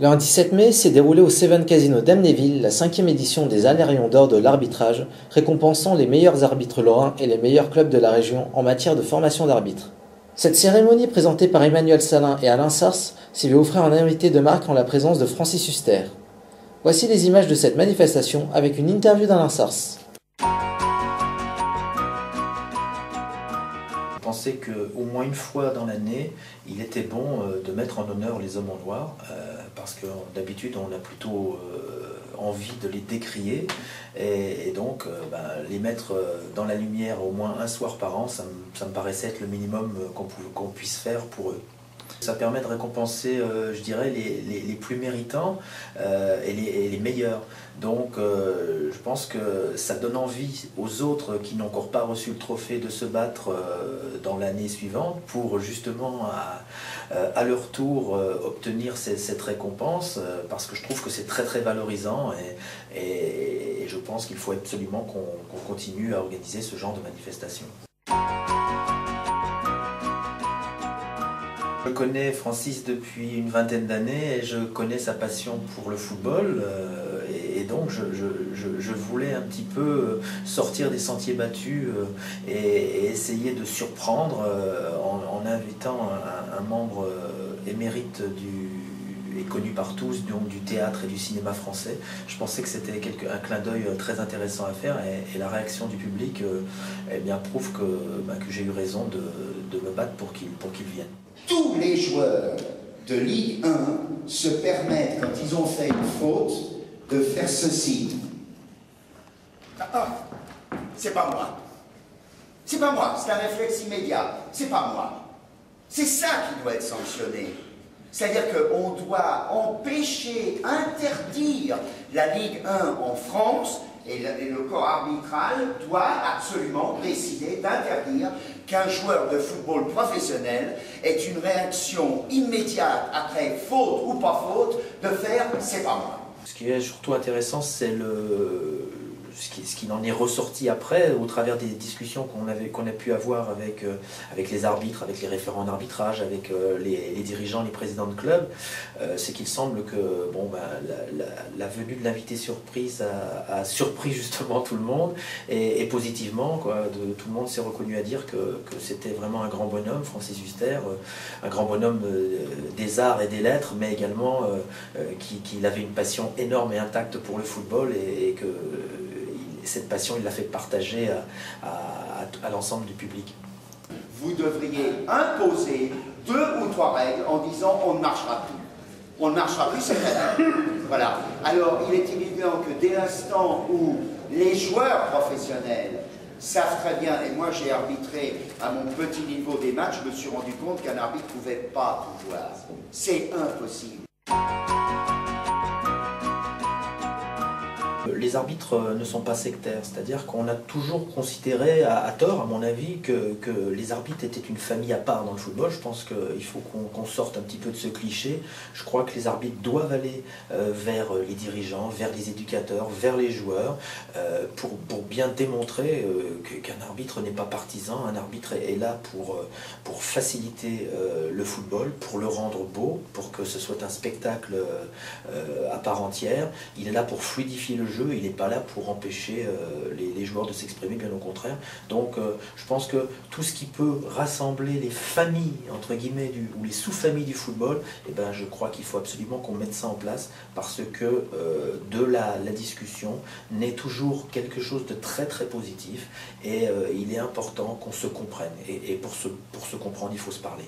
Lundi 7 mai s'est déroulé au Seven Casino d'Amnéville la 5e édition des Alérions d'or de l'arbitrage, récompensant les meilleurs arbitres lorrains et les meilleurs clubs de la région en matière de formation d'arbitres. Cette cérémonie présentée par Emmanuel Salin et Alain Sars s'est vu offrir un invité de marque en la présence de Francis Huster. Voici les images de cette manifestation avec une interview d'Alain Sars. Je pensais qu'au moins une fois dans l'année, il était bon de mettre en honneur les hommes en noir, parce que d'habitude on a plutôt envie de les décrier, et donc les mettre dans la lumière au moins un soir par an, ça me paraissait être le minimum qu'on puisse faire pour eux. Ça permet de récompenser, je dirais, les plus méritants et les meilleurs. Donc je pense que ça donne envie aux autres qui n'ont encore pas reçu le trophée de se battre dans l'année suivante pour justement à leur tour obtenir cette récompense, parce que je trouve que c'est très très valorisant et je pense qu'il faut absolument qu'on continue à organiser ce genre de manifestation. Je connais Francis depuis une vingtaine d'années et je connais sa passion pour le football, et donc je voulais un petit peu sortir des sentiers battus et essayer de surprendre en invitant un membre émérite et connu par tous, donc du théâtre et du cinéma français. Je pensais que c'était un clin d'œil très intéressant à faire, et la réaction du public prouve que j'ai eu raison de me battre pour qu'il vienne. Tous les joueurs de Ligue 1 se permettent, quand ils ont fait une faute, de faire ceci. C'est pas moi. C'est pas moi, c'est un réflexe immédiat. C'est pas moi. C'est ça qui doit être sanctionné. C'est-à-dire qu'on doit empêcher, interdire la Ligue 1 en France, et le corps arbitral doit absolument décider d'interdire qu'un joueur de football professionnel ait une réaction immédiate après faute ou pas faute de faire « c'est pas moi ». Ce qui est surtout intéressant, c'est ce qui en est ressorti après, au travers des discussions qu'on a pu avoir avec les arbitres, avec les référents d'arbitrage, avec les dirigeants, les présidents de clubs, c'est qu'il semble que la venue de l'invité surprise a surpris justement tout le monde, et positivement, tout le monde s'est reconnu à dire que c'était vraiment un grand bonhomme, Francis Huster, un grand bonhomme des arts et des lettres, mais également qu'il avait une passion énorme et intacte pour le football, et que cette passion, il l'a fait partager à l'ensemble du public. Vous devriez imposer 2 ou 3 règles en disant on ne marchera plus. On ne marchera plus, c'est très bien. Voilà. Alors, il est évident que dès l'instant où les joueurs professionnels savent très bien, et moi j'ai arbitré à mon petit niveau des matchs, je me suis rendu compte qu'un arbitre ne pouvait pas tout voir. C'est impossible. Les arbitres ne sont pas sectaires, c'est-à-dire qu'on a toujours considéré, à tort à mon avis, que les arbitres étaient une famille à part dans le football. Je pense qu'il faut qu'on sorte un petit peu de ce cliché. Je crois que les arbitres doivent aller vers les dirigeants, vers les éducateurs, vers les joueurs, pour bien démontrer qu'un arbitre n'est pas partisan. Un arbitre est là pour faciliter le football, pour le rendre beau, pour que ce soit un spectacle à part entière. Il est là pour fluidifier le jeu, il n'est pas là pour empêcher les joueurs de s'exprimer, bien au contraire. Donc je pense que tout ce qui peut rassembler les familles, entre guillemets, ou les sous-familles du football, je crois qu'il faut absolument qu'on mette ça en place, parce que de la discussion naît toujours quelque chose de très très positif, et il est important qu'on se comprenne, et pour se comprendre, il faut se parler.